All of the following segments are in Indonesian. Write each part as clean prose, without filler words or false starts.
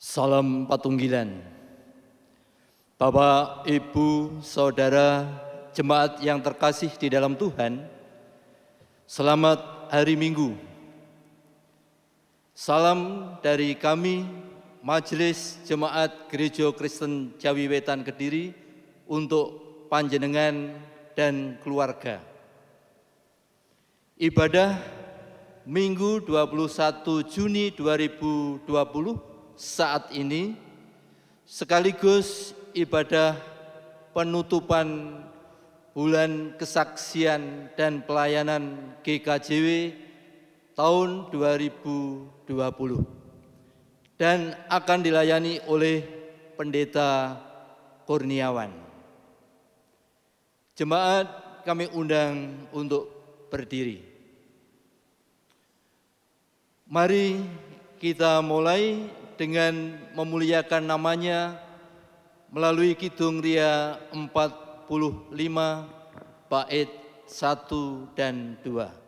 Salam Patunggilan. Bapak, Ibu, Saudara, jemaat yang terkasih di dalam Tuhan, selamat hari Minggu. Salam dari kami, Majelis Jemaat Gereja Kristen Jawi Wetan Kediri untuk panjenengan dan keluarga. Ibadah Minggu 21 Juni 2020 saat ini sekaligus ibadah penutupan bulan kesaksian dan pelayanan GKJW tahun 2020 dan akan dilayani oleh Pendeta Kurniawan. Jemaat kami undang untuk berdiri. Mari kita mulai dengan memuliakan namanya melalui Kidung Ria 45 bait 1 dan 2.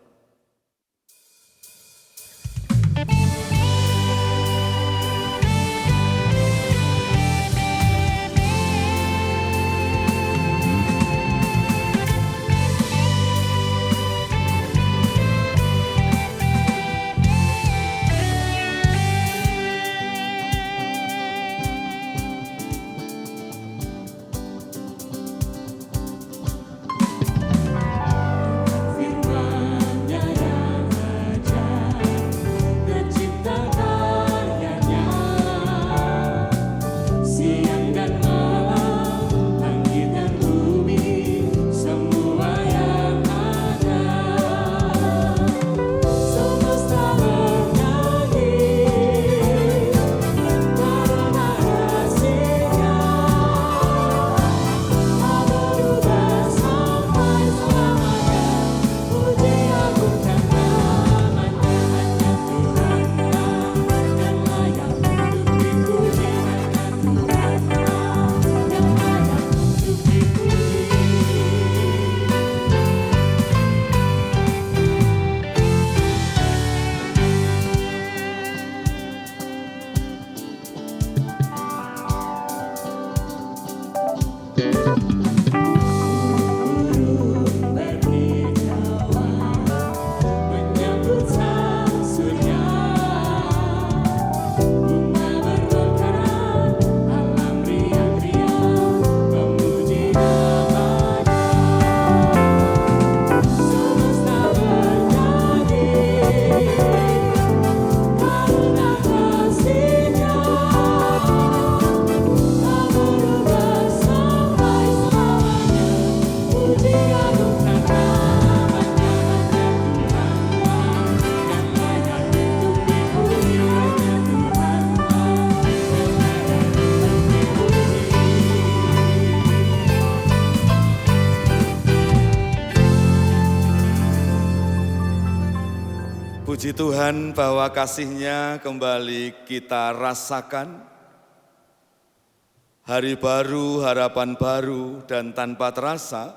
Puji Tuhan bahwa kasih-Nya kembali kita rasakan. Hari baru, harapan baru, dan tanpa terasa,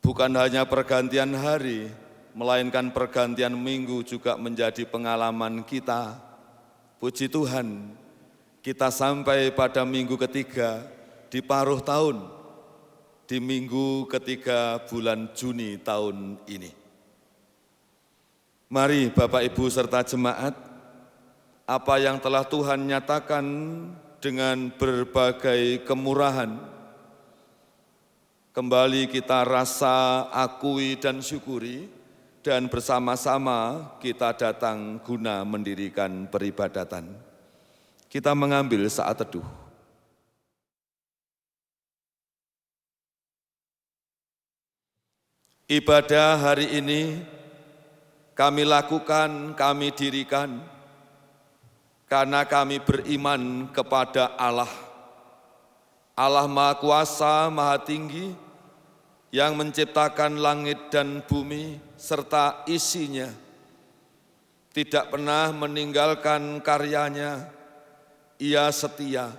bukan hanya pergantian hari, melainkan pergantian minggu juga menjadi pengalaman kita. Puji Tuhan, kita sampai pada minggu ketiga di paruh tahun, di minggu ketiga bulan Juni tahun ini. Mari Bapak Ibu serta jemaat, apa yang telah Tuhan nyatakan dengan berbagai kemurahan, kembali kita rasa, akui dan syukuri, dan bersama-sama kita datang guna mendirikan peribadatan. Kita mengambil saat teduh. Ibadah hari ini kami lakukan, kami dirikan, karena kami beriman kepada Allah. Allah Maha Kuasa, Maha Tinggi, yang menciptakan langit dan bumi serta isinya, tidak pernah meninggalkan karyanya. Ia setia,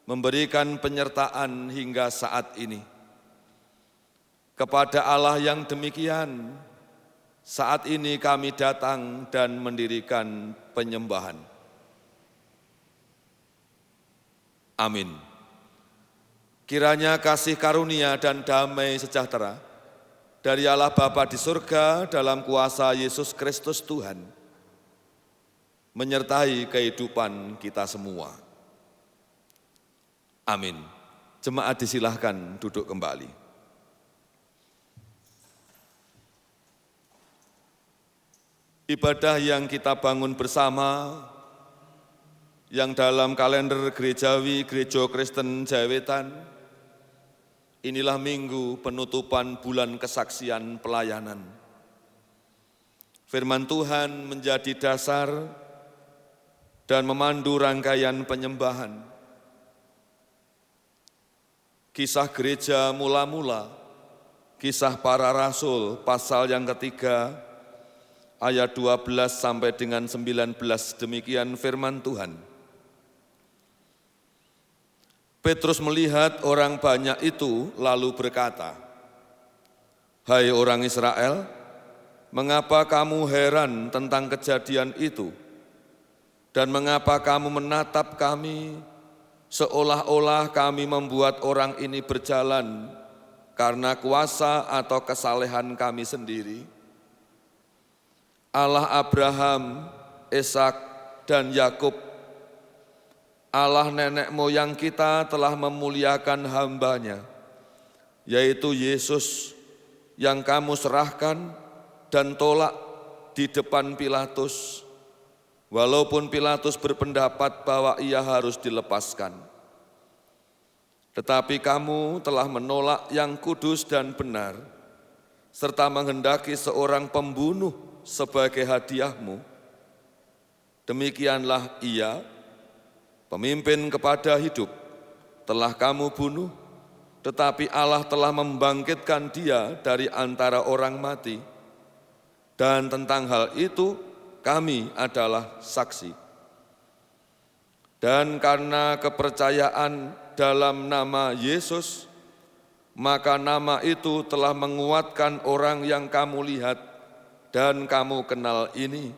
memberikan penyertaan hingga saat ini. Kepada Allah yang demikian, saat ini kami datang dan mendirikan penyembahan. Amin. Kiranya kasih karunia dan damai sejahtera dari Allah Bapa di surga dalam kuasa Yesus Kristus Tuhan menyertai kehidupan kita semua. Amin. Jemaat disilahkan duduk kembali. Ibadah yang kita bangun bersama, yang dalam kalender gerejawi Gereja Kristen Jawetan, inilah minggu penutupan bulan kesaksian pelayanan. Firman Tuhan menjadi dasar dan memandu rangkaian penyembahan. Kisah gereja mula-mula, kisah para rasul, pasal yang ketiga, ayat 12 sampai dengan 19, demikian firman Tuhan. Petrus melihat orang banyak itu lalu berkata, "Hai orang Israel, mengapa kamu heran tentang kejadian itu? Dan mengapa kamu menatap kami seolah-olah kami membuat orang ini berjalan karena kuasa atau kesalehan kami sendiri? Allah Abraham, Ishak, dan Yakub, Allah nenek moyang kita telah memuliakan hamba-Nya, yaitu Yesus yang kamu serahkan dan tolak di depan Pilatus, walaupun Pilatus berpendapat bahwa ia harus dilepaskan. Tetapi kamu telah menolak yang kudus dan benar, serta menghendaki seorang pembunuh sebagai hadiahmu. Demikianlah ia, pemimpin kepada hidup, telah kamu bunuh, tetapi Allah telah membangkitkan dia dari antara orang mati. Dan tentang hal itu kami adalah saksi. Dan karena kepercayaan dalam nama Yesus, maka nama itu telah menguatkan orang yang kamu lihat dan kamu kenal ini.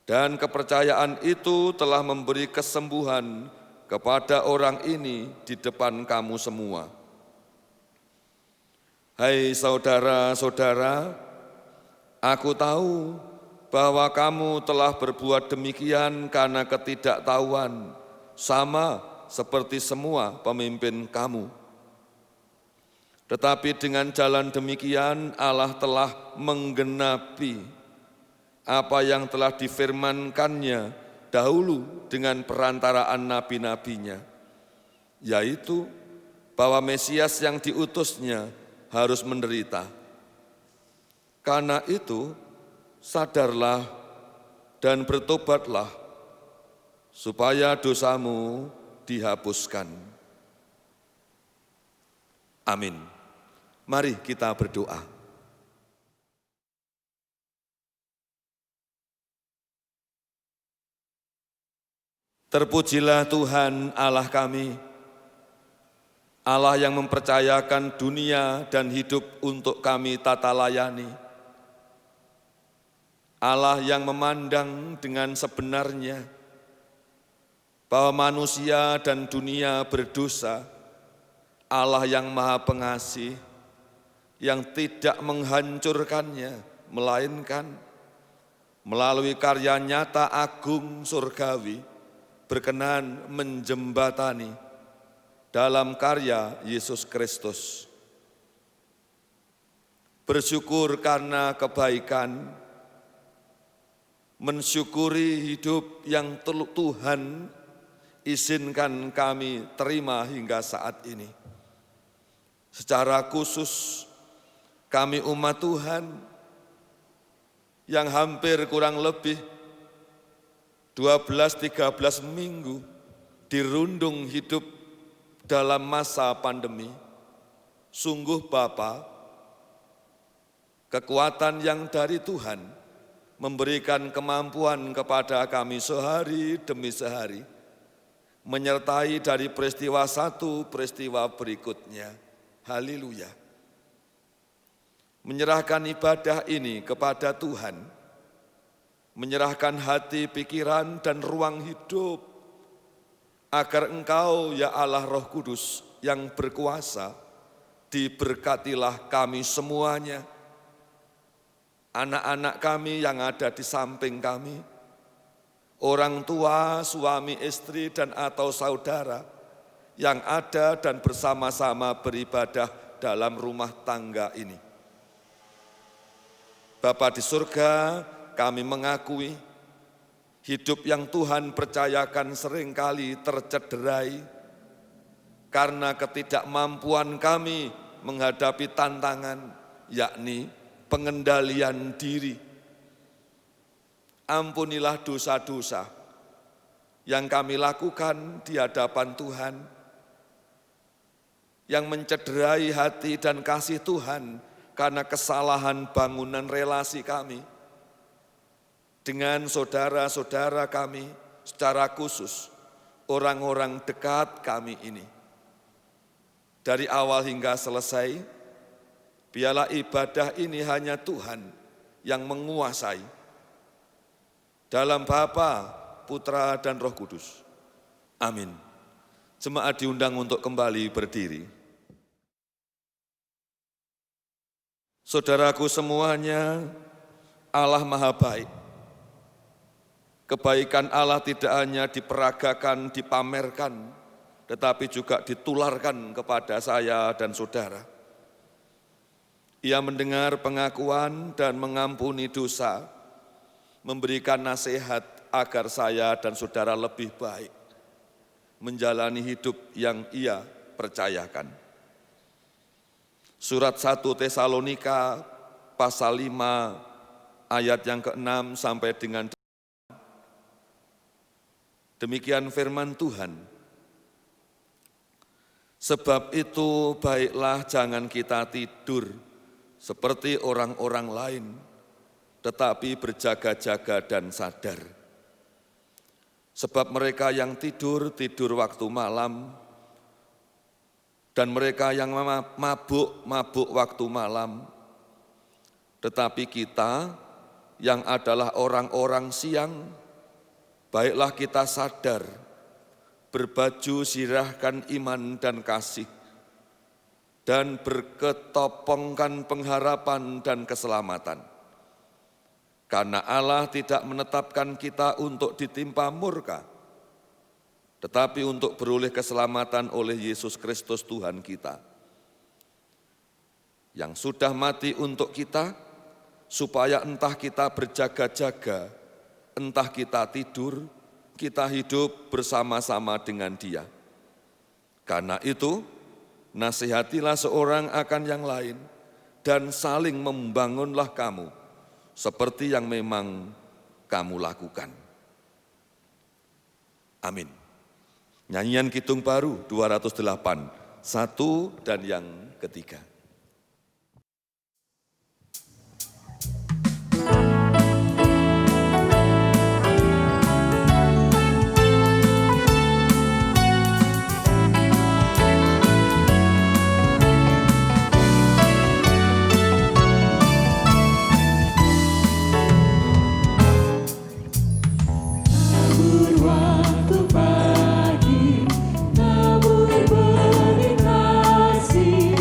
Dan kepercayaan itu telah memberi kesembuhan kepada orang ini di depan kamu semua. Hai saudara-saudara, aku tahu bahwa kamu telah berbuat demikian karena ketidaktahuan, sama seperti semua pemimpin kamu. Tetapi dengan jalan demikian Allah telah menggenapi apa yang telah difirmankannya dahulu dengan perantaraan nabi-nabinya, yaitu bahwa Mesias yang diutusnya harus menderita. Karena itu, sadarlah dan bertobatlah supaya dosamu dihapuskan. Amin. Mari kita berdoa. Terpujilah Tuhan Allah kami, Allah yang mempercayakan dunia dan hidup untuk kami tata layani. Allah yang memandang dengan sebenarnya bahwa manusia dan dunia berdosa. Allah yang Maha Pengasih, yang tidak menghancurkannya, melainkan melalui karya nyata agung surgawi, berkenan menjembatani dalam karya Yesus Kristus. Bersyukur karena kebaikan, mensyukuri hidup yang Tuhan izinkan kami terima hingga saat ini. Secara khusus, kami umat Tuhan yang hampir kurang lebih 12-13 minggu dirundung hidup dalam masa pandemi. Sungguh Bapa, kekuatan yang dari Tuhan memberikan kemampuan kepada kami sehari demi sehari, menyertai dari peristiwa satu peristiwa berikutnya. Haleluya. Menyerahkan ibadah ini kepada Tuhan, menyerahkan hati, pikiran, dan ruang hidup agar Engkau, ya Allah Roh Kudus yang berkuasa, diberkatilah kami semuanya, anak-anak kami yang ada di samping kami, orang tua, suami, istri, dan atau saudara yang ada dan bersama-sama beribadah dalam rumah tangga ini. Bapa di surga, kami mengakui hidup yang Tuhan percayakan seringkali tercederai karena ketidakmampuan kami menghadapi tantangan, yakni pengendalian diri. Ampunilah dosa-dosa yang kami lakukan di hadapan Tuhan, yang mencederai hati dan kasih Tuhan karena kesalahan bangunan relasi kami dengan saudara-saudara kami, secara khusus orang-orang dekat kami ini. Dari awal hingga selesai, biarlah ibadah ini hanya Tuhan yang menguasai. Dalam Bapa, Putra, dan Roh Kudus. Amin. Jemaat diundang untuk kembali berdiri. Saudaraku semuanya, Allah Maha Baik. Kebaikan Allah tidak hanya diperagakan, dipamerkan, tetapi juga ditularkan kepada saya dan saudara. Ia mendengar pengakuan dan mengampuni dosa, memberikan nasihat agar saya dan saudara lebih baik menjalani hidup yang Ia percayakan. Surat 1 Tesalonika pasal 5 ayat yang ke-6 sampai dengan demikian firman Tuhan. Sebab itu baiklah jangan kita tidur seperti orang-orang lain, tetapi berjaga-jaga dan sadar. Sebab mereka yang tidur waktu malam, dan mereka yang mabuk waktu malam. Tetapi kita yang adalah orang-orang siang, baiklah kita sadar, berbaju sirahkan iman dan kasih, dan berketopongkan pengharapan dan keselamatan. Karena Allah tidak menetapkan kita untuk ditimpa murka, tetapi untuk beroleh keselamatan oleh Yesus Kristus Tuhan kita, yang sudah mati untuk kita, supaya entah kita berjaga-jaga, entah kita tidur, kita hidup bersama-sama dengan Dia. Karena itu, nasihatilah seorang akan yang lain, dan saling membangunlah kamu, seperti yang memang kamu lakukan. Amin. Nyanyian Kidung Baru 208, 1 dan yang ketiga. Pagi, tabur beri kasih.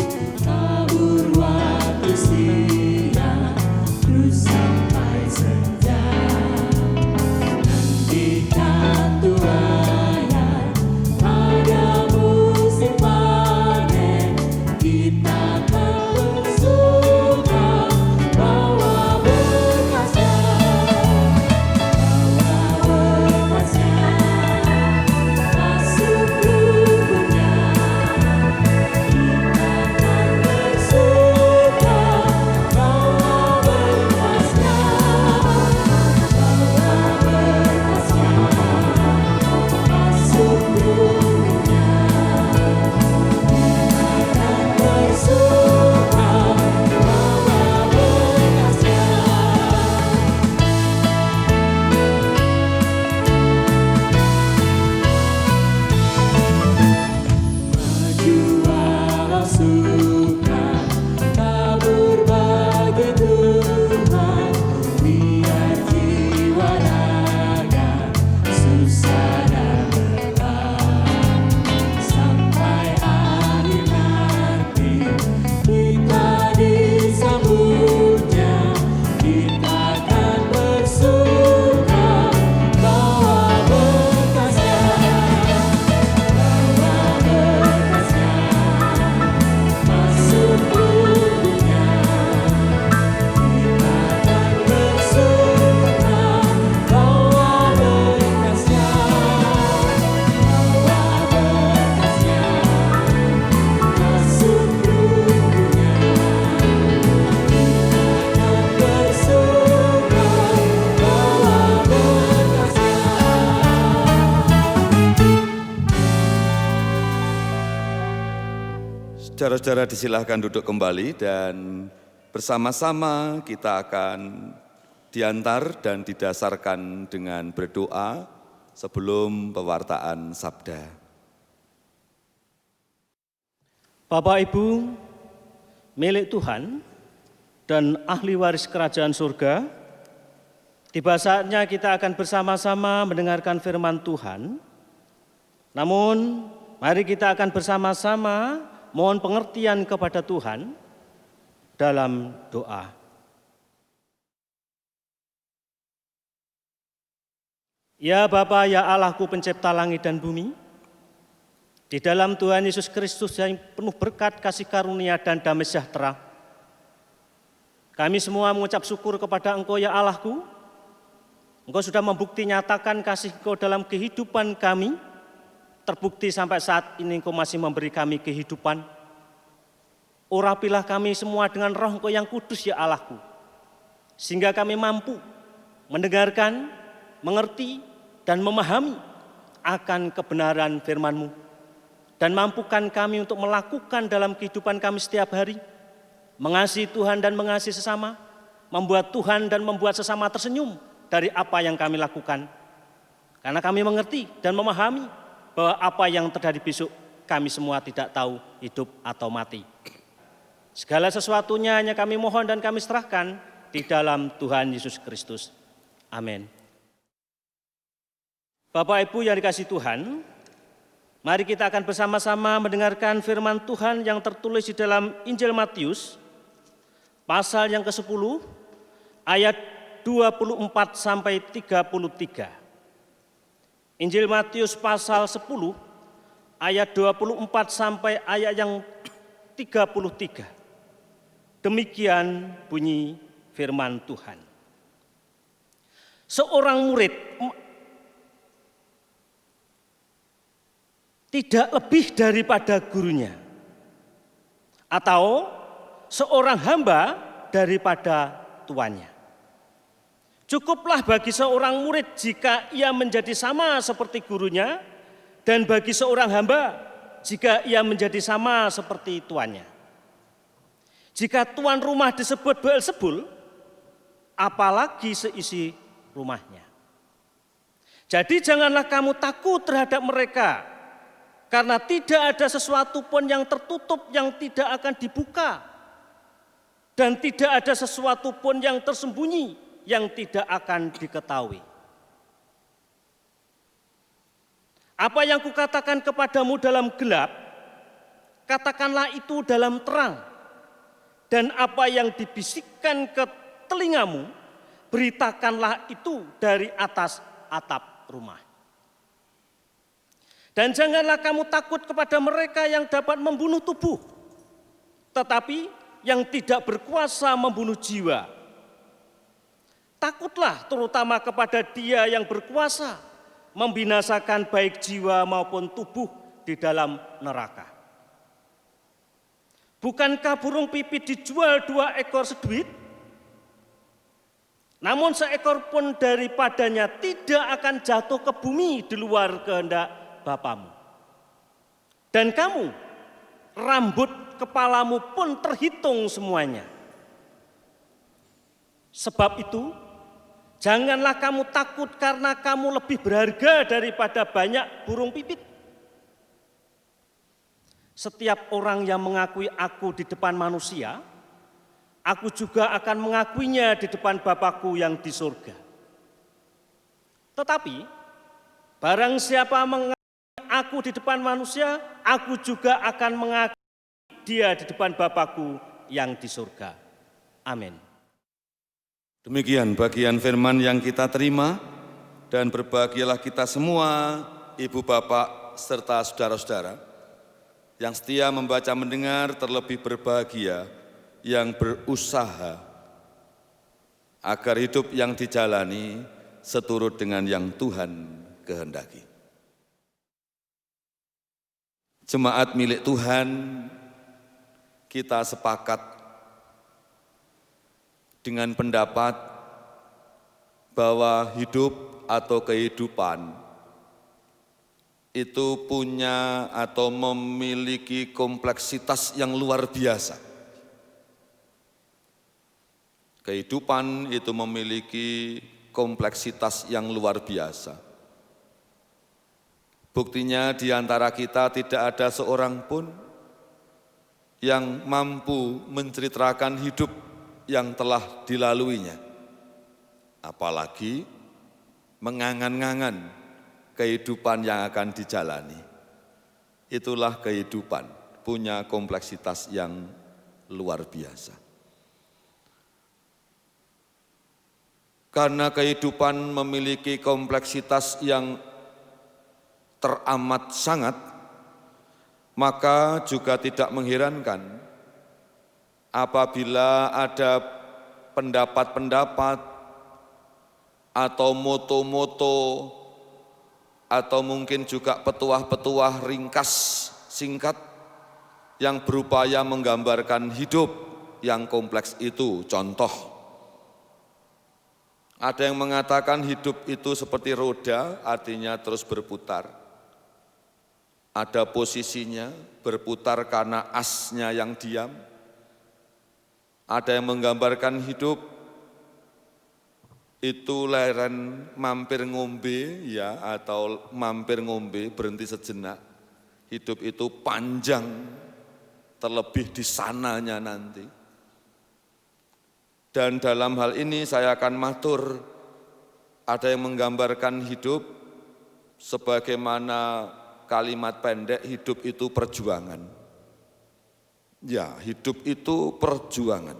Saudara-saudara disilahkan duduk kembali dan bersama-sama kita akan diantar dan didasarkan dengan berdoa sebelum pewartaan sabda. Bapak Ibu, milik Tuhan dan ahli waris kerajaan surga, tiba saatnya kita akan bersama-sama mendengarkan firman Tuhan. Namun, mari kita akan bersama-sama mohon pengertian kepada Tuhan dalam doa. Ya Bapa, ya Allahku pencipta langit dan bumi, di dalam Tuhan Yesus Kristus yang penuh berkat, kasih karunia dan damai sejahtera, kami semua mengucap syukur kepada Engkau ya Allahku. Engkau sudah membukti nyatakan kasih Engkau dalam kehidupan kami. Terbukti sampai saat ini Engkau masih memberi kami kehidupan. Urapilah kami semua dengan roh Engkau yang kudus ya Allahku. Sehingga kami mampu mendengarkan, mengerti, dan memahami akan kebenaran firman-Mu. Dan mampukan kami untuk melakukan dalam kehidupan kami setiap hari. Mengasihi Tuhan dan mengasihi sesama. Membuat Tuhan dan membuat sesama tersenyum dari apa yang kami lakukan. Karena kami mengerti dan memahami bahwa apa yang terjadi besok kami semua tidak tahu, hidup atau mati. Segala sesuatunya hanya kami mohon dan kami serahkan di dalam Tuhan Yesus Kristus. Amin. Bapak Ibu yang dikasihi Tuhan, mari kita akan bersama-sama mendengarkan firman Tuhan yang tertulis di dalam Injil Matius, pasal yang ke-10, ayat 24 sampai 33. Injil Matius pasal 10 ayat 24 sampai ayat yang 33. Demikian bunyi firman Tuhan. Seorang murid tidak lebih daripada gurunya, atau seorang hamba daripada tuannya. Cukuplah bagi seorang murid jika ia menjadi sama seperti gurunya, dan bagi seorang hamba jika ia menjadi sama seperti tuannya. Jika tuan rumah disebut Beelzebul, apalagi seisi rumahnya. Jadi janganlah kamu takut terhadap mereka, karena tidak ada sesuatu pun yang tertutup yang tidak akan dibuka, dan tidak ada sesuatu pun yang tersembunyi yang tidak akan diketahui. Apa yang kukatakan kepadamu dalam gelap, katakanlah itu dalam terang. Dan apa yang dibisikkan ke telingamu, beritakanlah itu dari atas atap rumah. Dan janganlah kamu takut kepada mereka yang dapat membunuh tubuh, tetapi yang tidak berkuasa membunuh jiwa. Takutlah terutama kepada Dia yang berkuasa membinasakan baik jiwa maupun tubuh di dalam neraka. Bukankah burung pipit dijual 2 ekor seduit? Namun seekor pun daripadanya tidak akan jatuh ke bumi di luar kehendak Bapamu. Dan kamu, rambut kepalamu pun terhitung semuanya. Sebab itu, janganlah kamu takut karena kamu lebih berharga daripada banyak burung pipit. Setiap orang yang mengakui aku di depan manusia, aku juga akan mengakuinya di depan Bapa-Ku yang di surga. Tetapi, barang siapa mengakui aku di depan manusia, aku juga akan mengakui dia di depan Bapa-Ku yang di surga. Amin. Demikian bagian firman yang kita terima, dan berbahagialah kita semua, ibu bapak serta saudara-saudara yang setia membaca mendengar, terlebih berbahagia yang berusaha agar hidup yang dijalani seturut dengan yang Tuhan kehendaki. Jemaat milik Tuhan, kita sepakat dengan pendapat bahwa hidup atau kehidupan itu punya atau memiliki kompleksitas yang luar biasa. Kehidupan itu memiliki kompleksitas yang luar biasa. Buktinya di antara kita tidak ada seorang pun yang mampu menceritakan hidup yang telah dilaluinya. Apalagi mengangan-ngangan kehidupan yang akan dijalani. Itulah kehidupan, punya kompleksitas yang luar biasa. Karena kehidupan memiliki kompleksitas yang teramat sangat, maka juga tidak mengherankan apabila ada pendapat-pendapat atau moto-moto atau mungkin juga petuah-petuah ringkas singkat yang berupaya menggambarkan hidup yang kompleks itu. Contoh, ada yang mengatakan hidup itu seperti roda, artinya terus berputar. Ada posisinya, berputar karena asnya yang diam. Ada yang menggambarkan hidup itu leren mampir ngombe ya, atau mampir ngombe berhenti sejenak. Hidup itu panjang, terlebih di sananya nanti. Dan dalam hal ini saya akan matur, ada yang menggambarkan hidup sebagaimana kalimat pendek, hidup itu perjuangan. Ya, hidup itu perjuangan.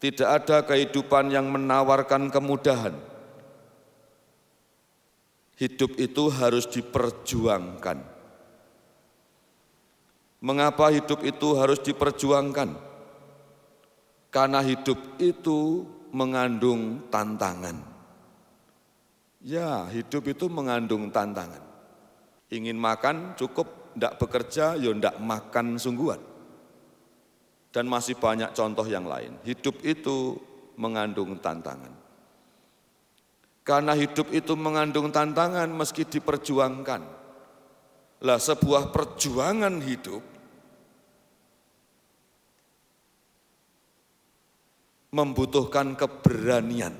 Tidak ada kehidupan yang menawarkan kemudahan. Hidup itu harus diperjuangkan. Mengapa hidup itu harus diperjuangkan? Karena hidup itu mengandung tantangan. Ya, hidup itu mengandung tantangan. Ingin makan cukup, tidak bekerja, ya tidak makan sungguhan. Dan masih banyak contoh yang lain. Hidup itu mengandung tantangan. Karena hidup itu mengandung tantangan meski diperjuangkan. Lah, sebuah perjuangan hidup membutuhkan keberanian.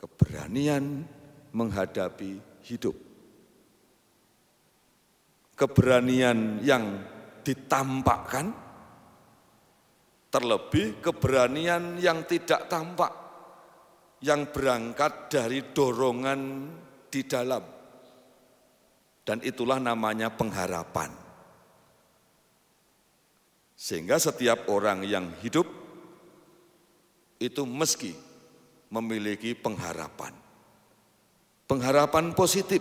Keberanian menghadapi hidup. Keberanian yang ditampakkan, terlebih keberanian yang tidak tampak, yang berangkat dari dorongan di dalam. Dan itulah namanya pengharapan. Sehingga setiap orang yang hidup itu meski memiliki pengharapan. Pengharapan positif.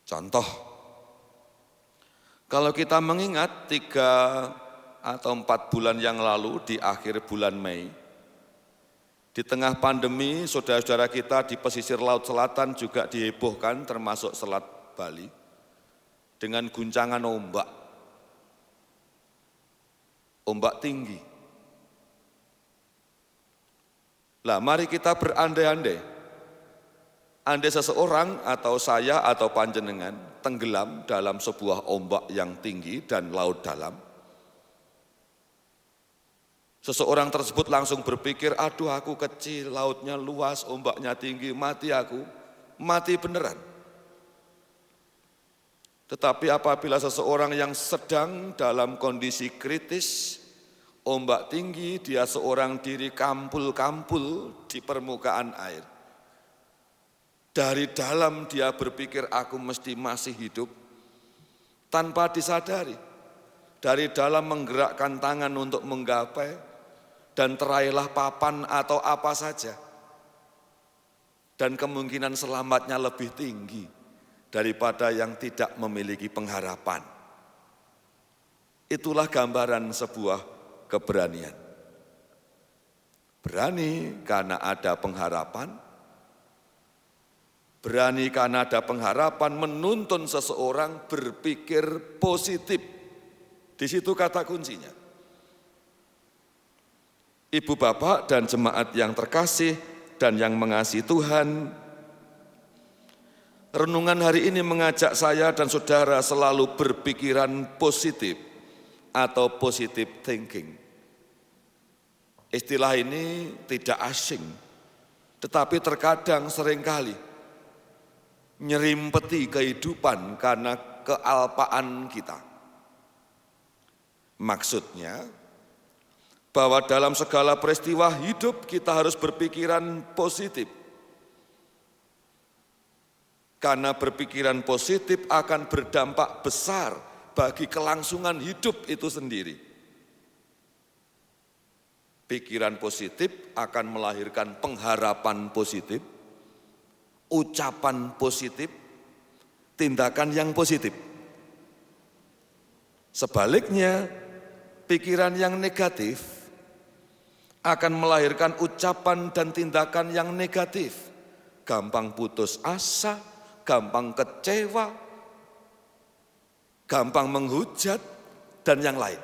Contoh, kalau kita mengingat 3 atau 4 bulan yang lalu di akhir bulan Mei, di tengah pandemi, saudara-saudara kita di pesisir Laut Selatan juga dihebohkan, termasuk Selat Bali, dengan guncangan ombak. Ombak tinggi. Lah, mari kita berandai-andai. Andai seseorang atau saya atau panjenengan tenggelam dalam sebuah ombak yang tinggi dan laut dalam, seseorang tersebut langsung berpikir, aduh aku kecil, lautnya luas, ombaknya tinggi, mati aku, mati beneran. Tetapi apabila seseorang yang sedang dalam kondisi kritis, ombak tinggi, dia seorang diri kampul-kampul di permukaan air. Dari dalam dia berpikir, aku mesti masih hidup, tanpa disadari. Dari dalam menggerakkan tangan untuk menggapai, dan teraihlah papan atau apa saja. Dan kemungkinan selamatnya lebih tinggi daripada yang tidak memiliki pengharapan. Itulah gambaran sebuah keberanian. Berani karena ada pengharapan. Berani karena ada pengharapan menuntun seseorang berpikir positif. Di situ kata kuncinya. Ibu bapak dan jemaat yang terkasih dan yang mengasihi Tuhan, Renungan hari ini mengajak saya dan saudara selalu berpikiran positif atau positive thinking. Istilah ini tidak asing, tetapi terkadang seringkali nyerimpeti kehidupan karena kealpaan kita. Maksudnya, bahwa dalam segala peristiwa hidup kita harus berpikiran positif. Karena berpikiran positif akan berdampak besar bagi kelangsungan hidup itu sendiri. Pikiran positif akan melahirkan pengharapan positif, ucapan positif, tindakan yang positif. Sebaliknya, pikiran yang negatif akan melahirkan ucapan dan tindakan yang negatif. Gampang putus asa, gampang kecewa, gampang menghujat, dan yang lain.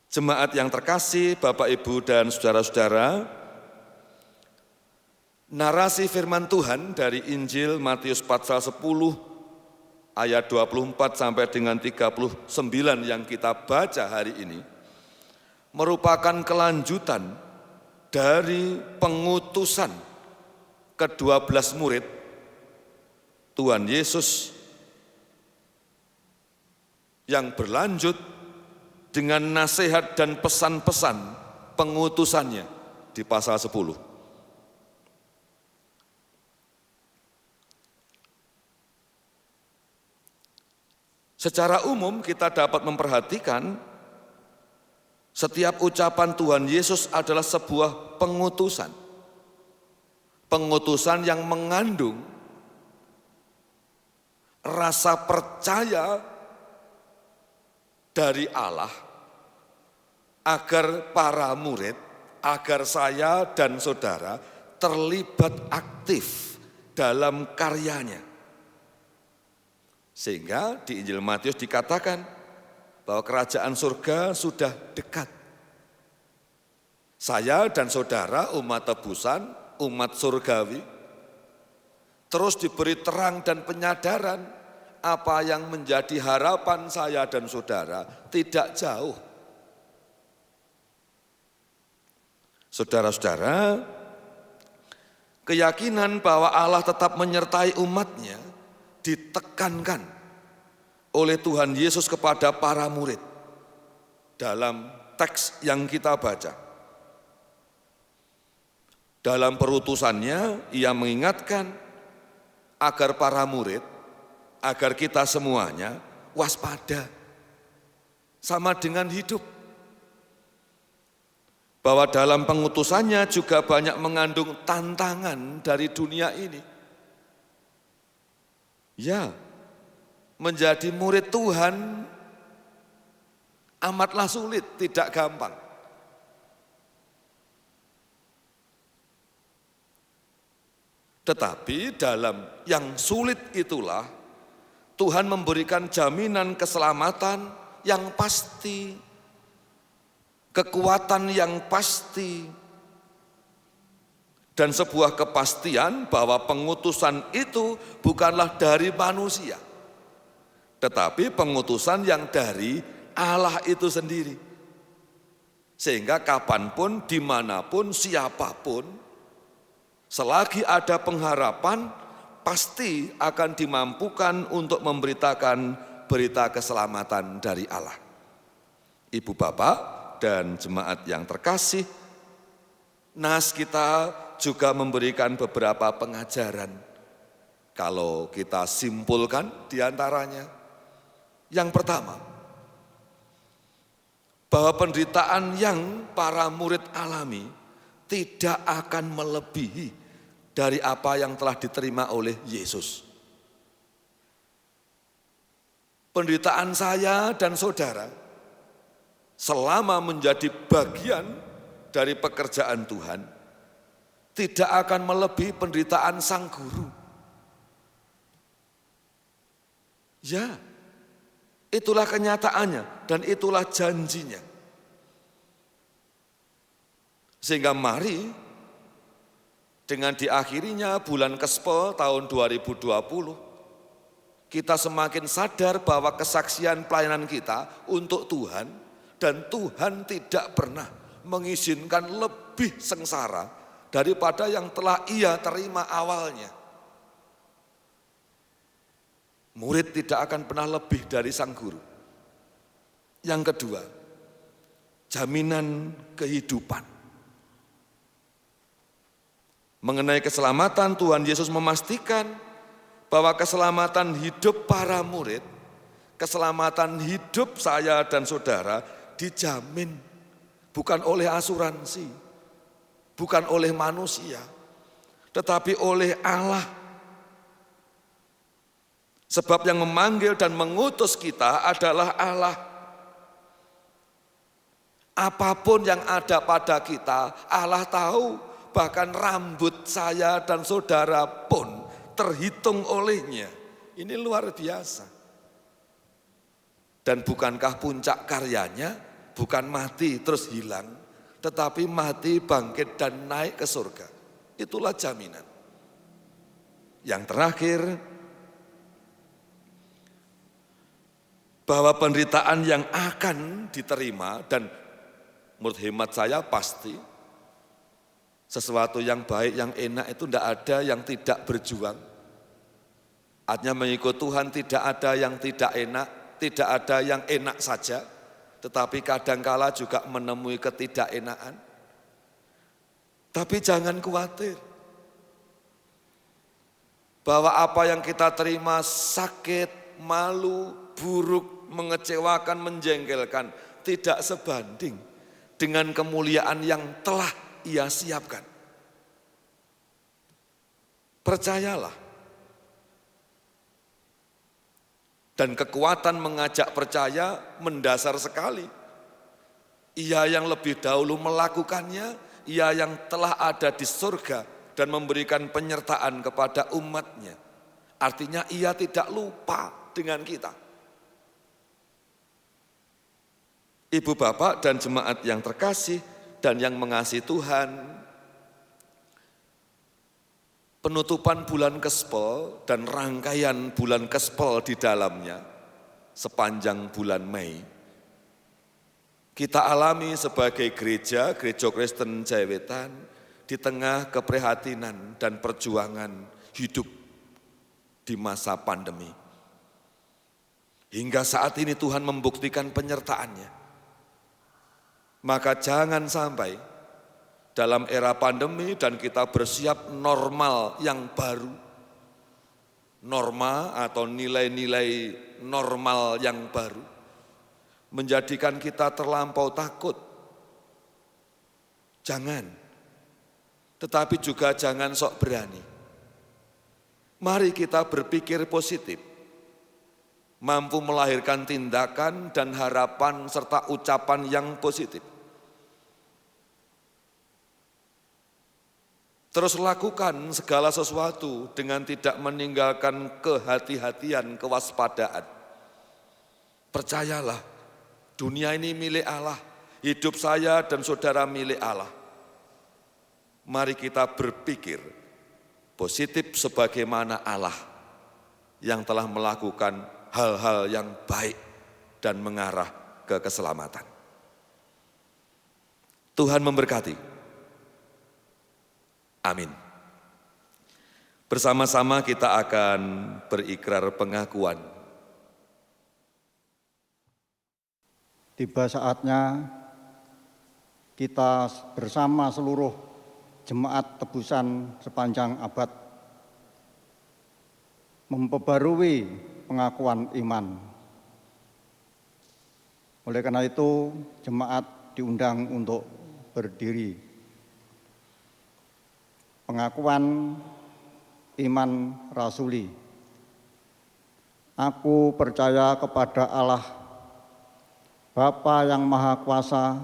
Jemaat yang terkasih, Bapak, Ibu, dan saudara-saudara, narasi firman Tuhan dari Injil Matius pasal 10 ayat 24 sampai dengan 39 yang kita baca hari ini merupakan kelanjutan dari pengutusan ke-12 murid Tuhan Yesus yang berlanjut dengan nasihat dan pesan-pesan pengutusannya di pasal 10. Secara umum kita dapat memperhatikan setiap ucapan Tuhan Yesus adalah sebuah pengutusan. Pengutusan yang mengandung rasa percaya dari Allah agar para murid, agar saya dan saudara terlibat aktif dalam karyanya. Sehingga di Injil Matius dikatakan bahwa kerajaan surga sudah dekat. Saya dan saudara umat tebusan, umat surgawi, terus diberi terang dan penyadaran apa yang menjadi harapan saya dan saudara tidak jauh. Saudara-saudara, keyakinan bahwa Allah tetap menyertai umatnya ditekankan oleh Tuhan Yesus kepada para murid dalam teks yang kita baca. Dalam perutusannya, ia mengingatkan agar para murid, agar kita semuanya waspada, sama dengan hidup. Bahwa dalam pengutusannya juga banyak mengandung tantangan dari dunia ini. Ya, menjadi murid Tuhan amatlah sulit, tidak gampang. Tetapi dalam yang sulit itulah Tuhan memberikan jaminan keselamatan yang pasti, kekuatan yang pasti, dan sebuah kepastian bahwa pengutusan itu bukanlah dari manusia, tetapi pengutusan yang dari Allah itu sendiri. Sehingga kapanpun, dimanapun, siapapun, selagi ada pengharapan, pasti akan dimampukan untuk memberitakan berita keselamatan dari Allah. Ibu bapak dan jemaat yang terkasih, nas kita juga memberikan beberapa pengajaran. Kalau kita simpulkan diantaranya, yang pertama, bahwa penderitaan yang para murid alami tidak akan melebihi dari apa yang telah diterima oleh Yesus. Penderitaan saya dan saudara selama menjadi bagian dari pekerjaan Tuhan tidak akan melebihi penderitaan sang guru. Ya, itulah kenyataannya dan itulah janjinya. Sehingga mari Dengan diakhirinya bulan Kespel tahun 2020, kita semakin sadar bahwa kesaksian pelayanan kita untuk Tuhan, dan Tuhan tidak pernah mengizinkan lebih sengsara daripada yang telah Ia terima awalnya. Murid tidak akan pernah lebih dari sang guru. Yang kedua, jaminan kehidupan. Mengenai keselamatan, Tuhan Yesus memastikan bahwa keselamatan hidup para murid, keselamatan hidup saya dan saudara dijamin bukan oleh asuransi, bukan oleh manusia, tetapi oleh Allah. Sebab yang memanggil dan mengutus kita adalah Allah. Apapun yang ada pada kita, Allah tahu, bahkan rambut saya dan saudara pun terhitung olehnya. Ini luar biasa. Dan bukankah puncak karyanya bukan mati terus hilang, tetapi mati, bangkit dan naik ke surga. Itulah jaminan. Yang terakhir, bahwa penderitaan yang akan diterima, dan menurut hemat saya pasti sesuatu yang baik, yang enak itu tidak ada yang tidak berjuang. Artinya mengikut Tuhan tidak ada yang tidak enak, tidak ada yang enak saja, tetapi kadangkala juga menemui ketidakenakan. Tapi jangan khawatir bahwa apa yang kita terima sakit, malu, buruk, mengecewakan, menjengkelkan, tidak sebanding dengan kemuliaan yang telah Ia siapkan. Percayalah. Dan kekuatan mengajak percaya mendasar sekali. Ia yang lebih dahulu melakukannya, Ia yang telah ada di surga dan memberikan penyertaan kepada umatnya. Artinya Ia tidak lupa dengan kita. Ibu bapak dan jemaat yang terkasih dan yang mengasihi Tuhan, penutupan bulan Kespel dan rangkaian bulan Kespel di dalamnya sepanjang bulan Mei, kita alami sebagai gereja Kristen Jaya Wetan di tengah keprihatinan dan perjuangan hidup di masa pandemi. Hingga saat ini Tuhan membuktikan penyertaannya. Maka jangan sampai dalam era pandemi dan kita bersiap normal yang baru, norma atau nilai-nilai normal yang baru, menjadikan kita terlampau takut. Jangan, tetapi juga jangan sok berani. Mari kita berpikir positif, mampu melahirkan tindakan dan harapan serta ucapan yang positif. Terus lakukan segala sesuatu dengan tidak meninggalkan kehati-hatian, kewaspadaan. Percayalah, dunia ini milik Allah, hidup saya dan saudara milik Allah. Mari kita berpikir positif sebagaimana Allah yang telah melakukan hal-hal yang baik dan mengarah ke keselamatan. Tuhan memberkati. Amin. Bersama-sama kita akan berikrar pengakuan. Tiba saatnya kita bersama seluruh jemaat tebusan sepanjang abad memperbarui pengakuan iman. Oleh karena itu, jemaat diundang untuk berdiri. Pengakuan iman rasuli. Aku percaya kepada Allah, Bapa yang Maha Kuasa,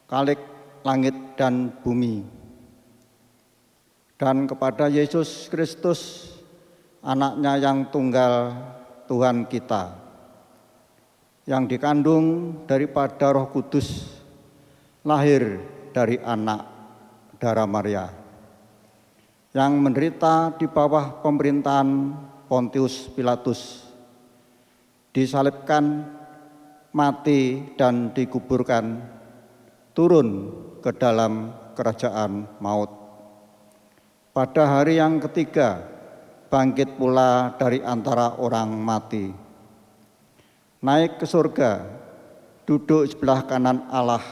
Khalik langit dan bumi, dan kepada Yesus Kristus, Anaknya yang tunggal Tuhan kita, yang dikandung daripada Roh Kudus, lahir dari anak darah Maria, yang menderita di bawah pemerintahan Pontius Pilatus, disalibkan, mati, dan dikuburkan, turun ke dalam kerajaan maut. Pada hari yang ketiga, bangkit pula dari antara orang mati, naik ke surga, duduk sebelah kanan Allah,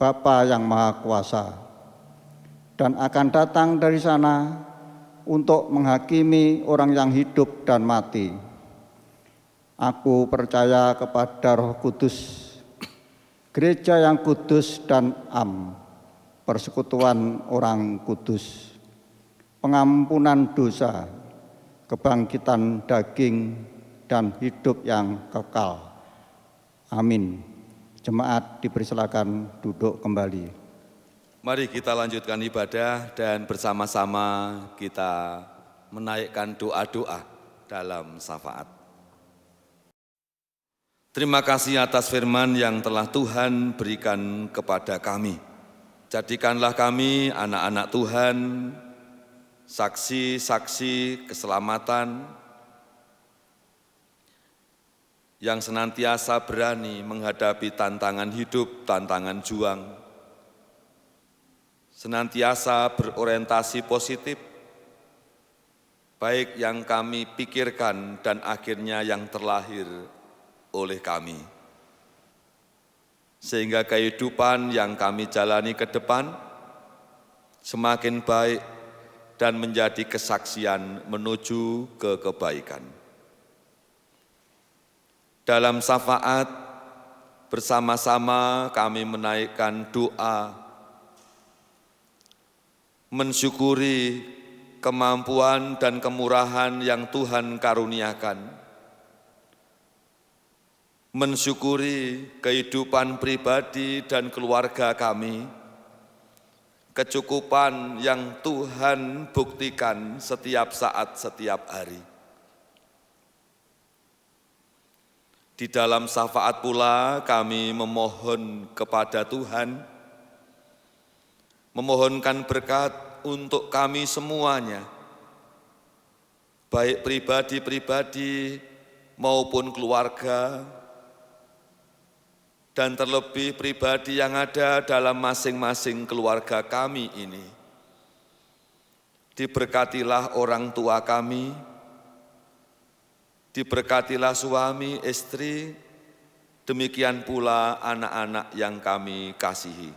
Bapa yang Maha Kuasa, dan akan datang dari sana untuk menghakimi orang yang hidup dan mati. Aku percaya kepada Roh Kudus, gereja yang kudus dan am, persekutuan orang kudus, pengampunan dosa, kebangkitan daging, dan hidup yang kekal. Amin. Jemaat dipersilakan duduk kembali. Mari kita lanjutkan ibadah dan bersama-sama kita menaikkan doa-doa dalam syafaat. Terima kasih atas firman yang telah Tuhan berikan kepada kami. Jadikanlah kami anak-anak Tuhan, saksi-saksi keselamatan yang senantiasa berani menghadapi tantangan hidup, tantangan juang, senantiasa berorientasi positif, baik yang kami pikirkan dan akhirnya yang terlahir oleh kami. Sehingga kehidupan yang kami jalani ke depan semakin baik dan menjadi kesaksian menuju ke kebaikan. Dalam syafaat bersama-sama kami menaikkan doa, mensyukuri kemampuan dan kemurahan yang Tuhan karuniakan, mensyukuri kehidupan pribadi dan keluarga kami, kecukupan yang Tuhan buktikan setiap saat, setiap hari. Di dalam syafaat pula kami memohon kepada Tuhan, memohonkan berkat untuk kami semuanya, baik pribadi-pribadi maupun keluarga, dan terlebih pribadi yang ada dalam masing-masing keluarga kami ini. Diberkatilah orang tua kami, diberkatilah suami, istri, demikian pula anak-anak yang kami kasihi.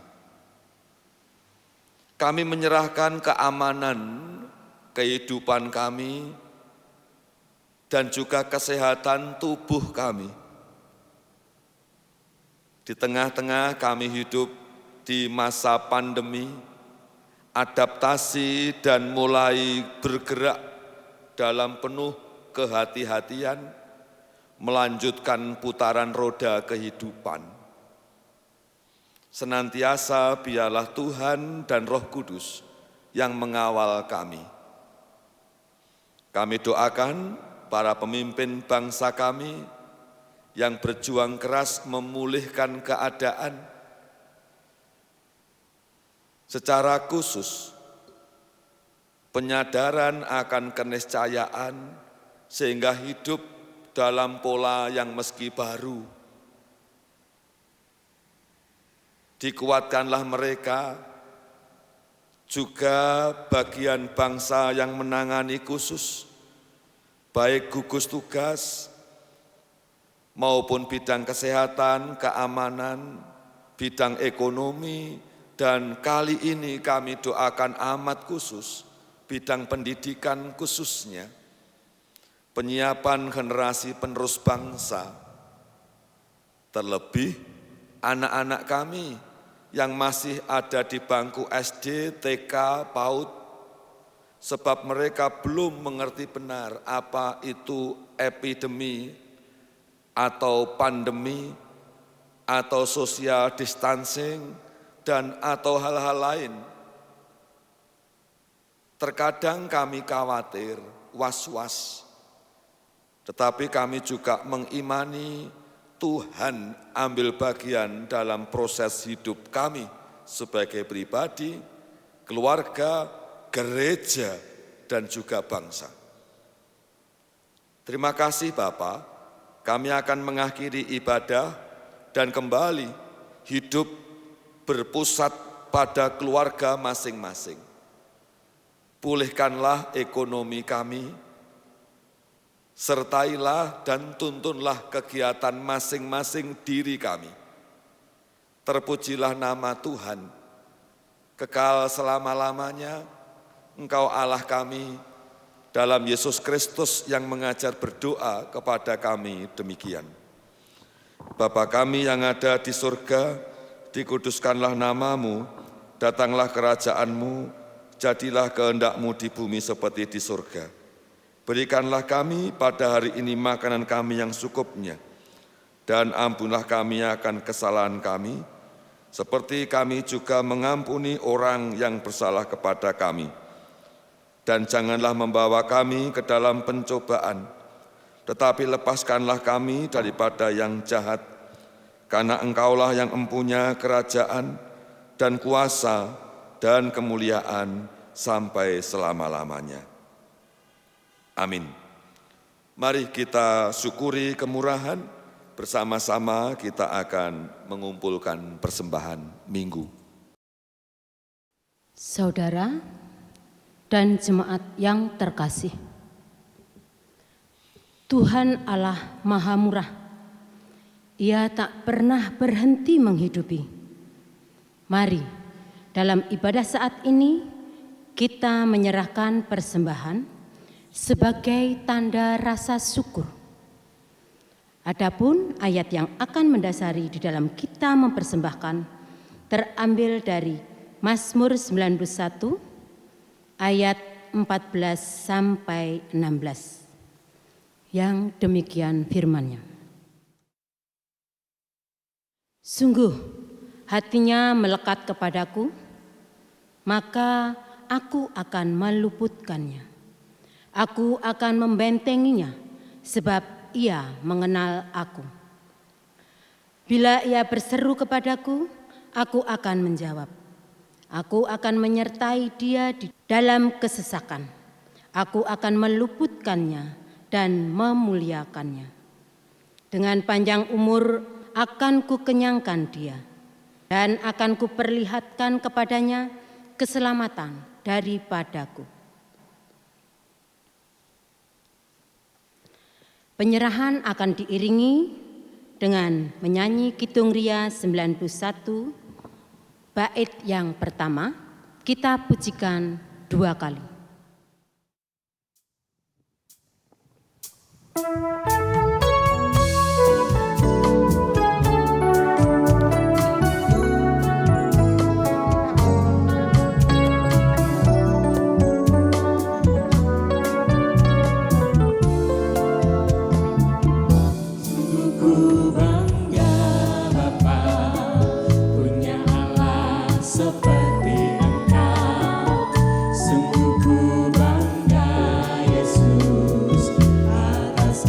Kami menyerahkan keamanan kehidupan kami dan juga kesehatan tubuh kami. Di tengah-tengah kami hidup di masa pandemi, adaptasi dan mulai bergerak dalam penuh kehati-hatian, melanjutkan putaran roda kehidupan. Senantiasa biarlah Tuhan dan Roh Kudus yang mengawal kami. Kami doakan para pemimpin bangsa kami yang berjuang keras memulihkan keadaan, secara khusus penyadaran akan keniscayaan, sehingga hidup dalam pola yang meski baru. Dikuatkanlah mereka, juga bagian bangsa yang menangani khusus, baik gugus tugas maupun bidang kesehatan, keamanan, bidang ekonomi, dan kali ini kami doakan amat khusus, bidang pendidikan khususnya, penyiapan generasi penerus bangsa, terlebih anak-anak kami yang masih ada di bangku SD, TK, PAUD, sebab mereka belum mengerti benar apa itu epidemi atau pandemi atau social distancing dan atau hal-hal lain. Terkadang kami khawatir, was-was, tetapi kami juga mengimani Tuhan ambil bagian dalam proses hidup kami sebagai pribadi, keluarga, gereja, dan juga bangsa. Terima kasih Bapa, kami akan mengakhiri ibadah dan kembali hidup berpusat pada keluarga masing-masing. Pulihkanlah ekonomi kami, sertailah dan tuntunlah kegiatan masing-masing diri kami. Terpujilah nama Tuhan, kekal selama-lamanya. Engkau Allah kami, dalam Yesus Kristus yang mengajar berdoa kepada kami demikian. Bapa kami yang ada di surga, dikuduskanlah namamu, datanglah kerajaanmu, jadilah kehendak-mu di bumi seperti di surga. Berikanlah kami pada hari ini makanan kami yang secukupnya, dan ampunlah kami akan kesalahan kami, seperti kami juga mengampuni orang yang bersalah kepada kami. Dan janganlah membawa kami ke dalam pencobaan, tetapi lepaskanlah kami daripada yang jahat, karena Engkaulah yang empunya kerajaan dan kuasa dan kemuliaan sampai selama-lamanya. Amin. Mari kita syukuri kemurahan, bersama-sama kita akan mengumpulkan persembahan minggu. Saudara dan jemaat yang terkasih, Tuhan Allah Maha Murah, Ia tak pernah berhenti menghidupi. Mari, dalam ibadah saat ini, kita menyerahkan persembahan sebagai tanda rasa syukur. Adapun ayat yang akan mendasari di dalam kita mempersembahkan terambil dari Mazmur 91 ayat 14 sampai 16. Yang demikian firman-Nya. Sungguh hatinya melekat kepadaku, maka aku akan meluputkannya. Aku akan membentenginya, sebab ia mengenal aku. Bila ia berseru kepadaku, aku akan menjawab. Aku akan menyertai dia di dalam kesesakan. Aku akan meluputkannya dan memuliakannya. Dengan panjang umur akan kukenyangkan dia, dan akan kuperlihatkan kepadanya keselamatan daripadaku. Penyerahan akan diiringi dengan menyanyi Kidung Ria 91, bait yang pertama, kita pujikan 2 kali. Sungguh ku bangga Yesus atas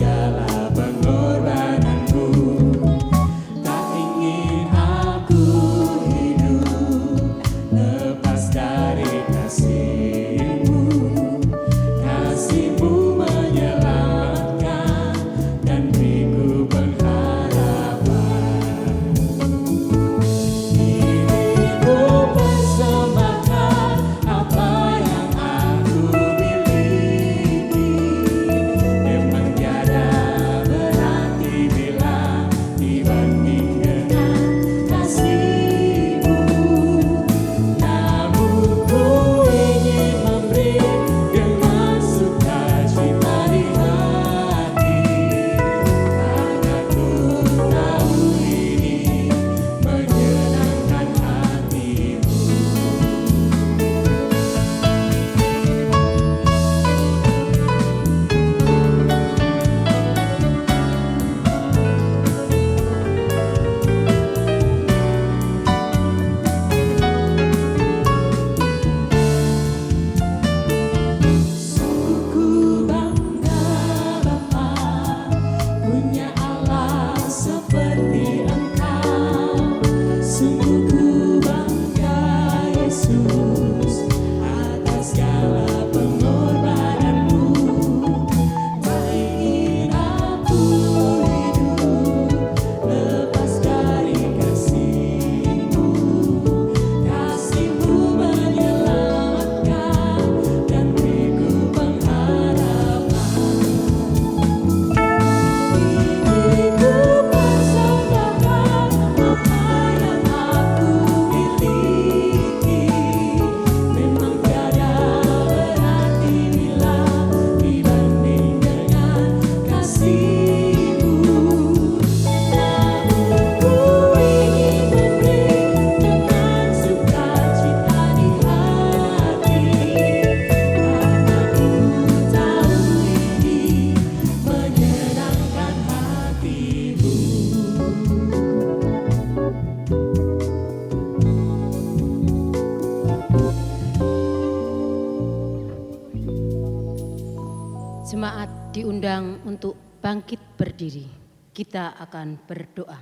diundang untuk bangkit berdiri. Kita akan berdoa.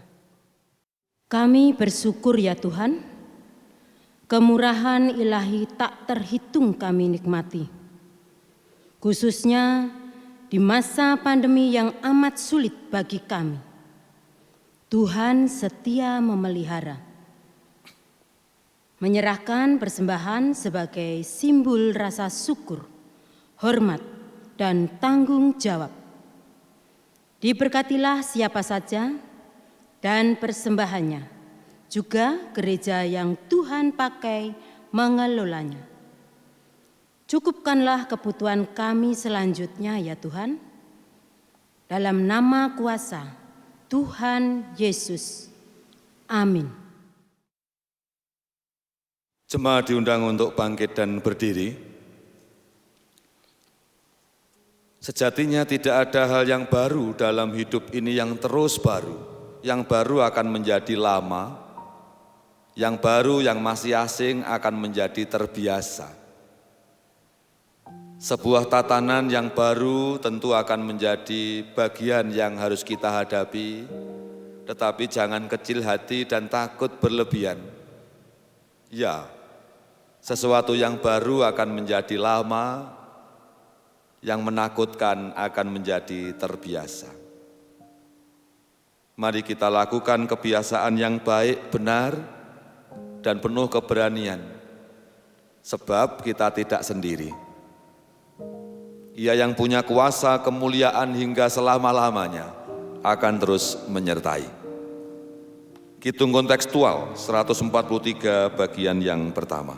Kami bersyukur ya Tuhan, kemurahan ilahi tak terhitung kami nikmati. Khususnya di masa pandemi yang amat sulit bagi kami. Tuhan setia memelihara. Menyerahkan persembahan sebagai simbol rasa syukur, hormat, dan tanggung jawab. Diberkatilah siapa saja dan persembahannya, juga gereja yang Tuhan pakai mengelolanya. Cukupkanlah kebutuhan kami selanjutnya ya Tuhan, dalam nama kuasa Tuhan Yesus. Amin. Jemaat diundang untuk bangkit dan berdiri. Sejatinya tidak ada hal yang baru dalam hidup ini yang terus baru. Yang baru akan menjadi lama, yang baru yang masih asing akan menjadi terbiasa. Sebuah tatanan yang baru tentu akan menjadi bagian yang harus kita hadapi, tetapi jangan kecil hati dan takut berlebihan. Ya, sesuatu yang baru akan menjadi lama, yang menakutkan akan menjadi terbiasa. Mari kita lakukan kebiasaan yang baik, benar, dan penuh keberanian, sebab kita tidak sendiri. Ia yang punya kuasa kemuliaan hingga selama-lamanya akan terus menyertai. Kidung kontekstual 143 bagian yang pertama.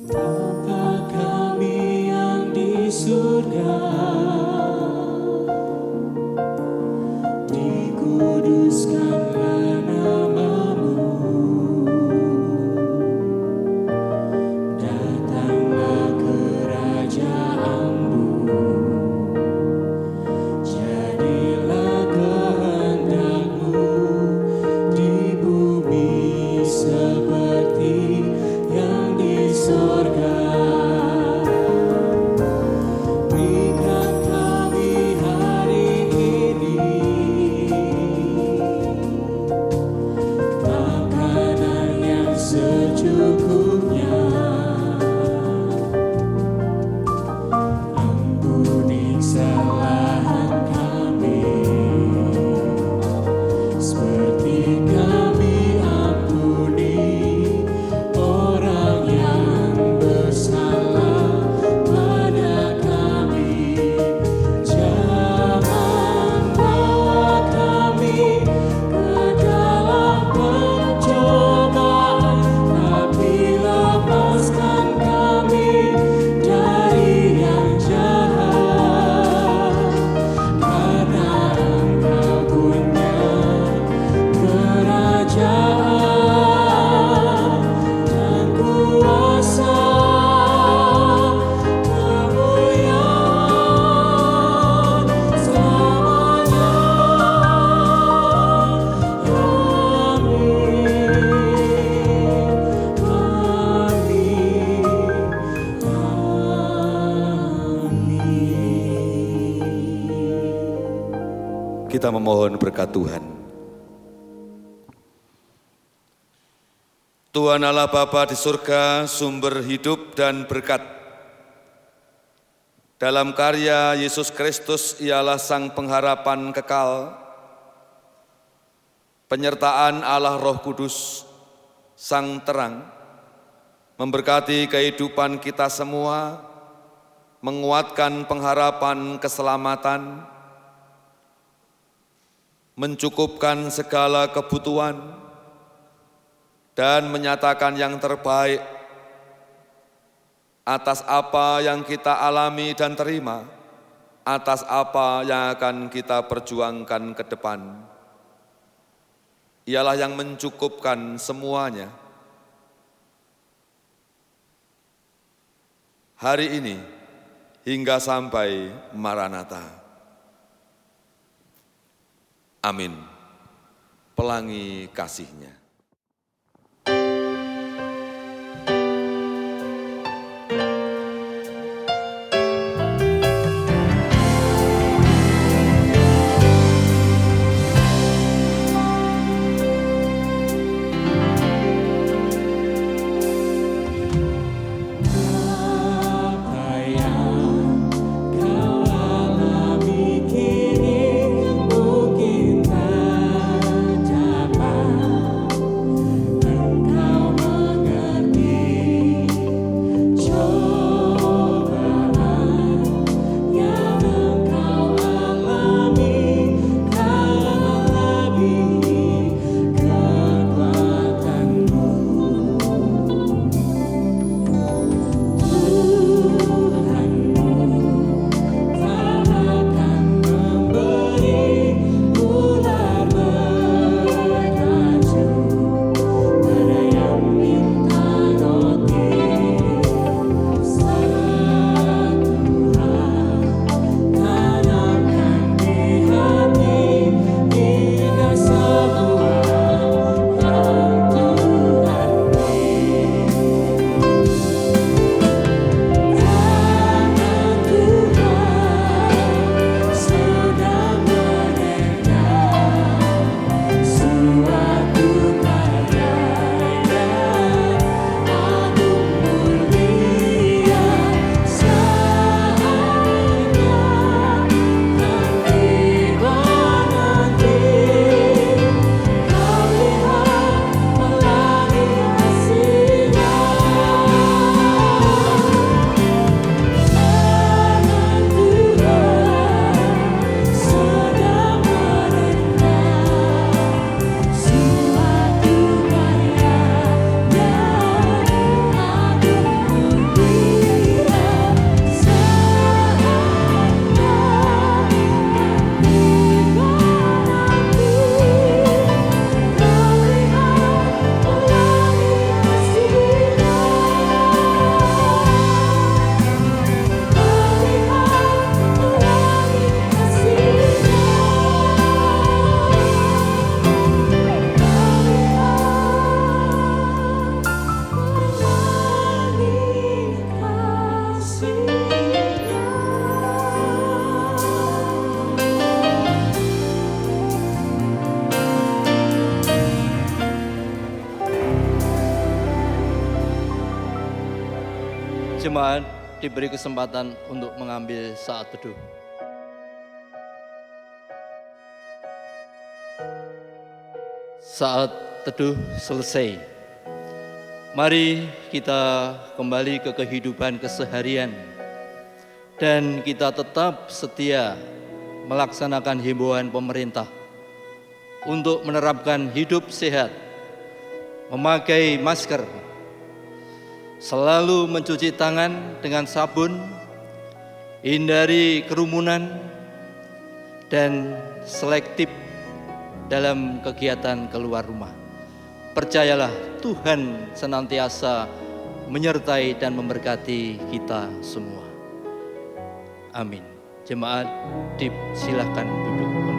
Bapa kami yang di surga, dikuduskanlah nama-Mu, datanglah kerajaan-Mu, jadilah kehendak-Mu di bumi seperti yang di surga. Berikan kami hari ini makanan yang secukupnya. Ampuni kesalahan kami, seperti kami ampuni orang yang bersalah pada kami. Jangan bawa kami ke dalam pencobaan, tapi lepaskan kami dari yang jahat. Karena Engkau punya kerajaan dan kuasa, kemuliaan selamanya. Kita memohon berkat Tuhan. Tuhan Allah Bapa di surga, sumber hidup dan berkat. Dalam karya Yesus Kristus, ialah sang pengharapan kekal. Penyertaan Allah Roh Kudus, sang terang, memberkati kehidupan kita semua, menguatkan pengharapan keselamatan, mencukupkan segala kebutuhan, dan menyatakan yang terbaik atas apa yang kita alami dan terima, atas apa yang akan kita perjuangkan ke depan. Ialah yang mencukupkan semuanya. Hari ini hingga sampai Maranatha. Amin. Pelangi kasih-Nya. Apa yang kau alami kini mungkin tak dapat engkau mengerti. Cobaan yang engkau alami kan melebihi kekuatanmu. Jemaat diberi kesempatan untuk mengambil saat teduh. Saat teduh selesai. Mari kita kembali ke kehidupan keseharian dan kita tetap setia melaksanakan himbauan pemerintah untuk menerapkan hidup sehat, memakai masker, selalu mencuci tangan dengan sabun, hindari kerumunan, dan selektif dalam kegiatan keluar rumah. Percayalah, Tuhan senantiasa menyertai dan memberkati kita semua. Amin. Jemaat, silakan duduk.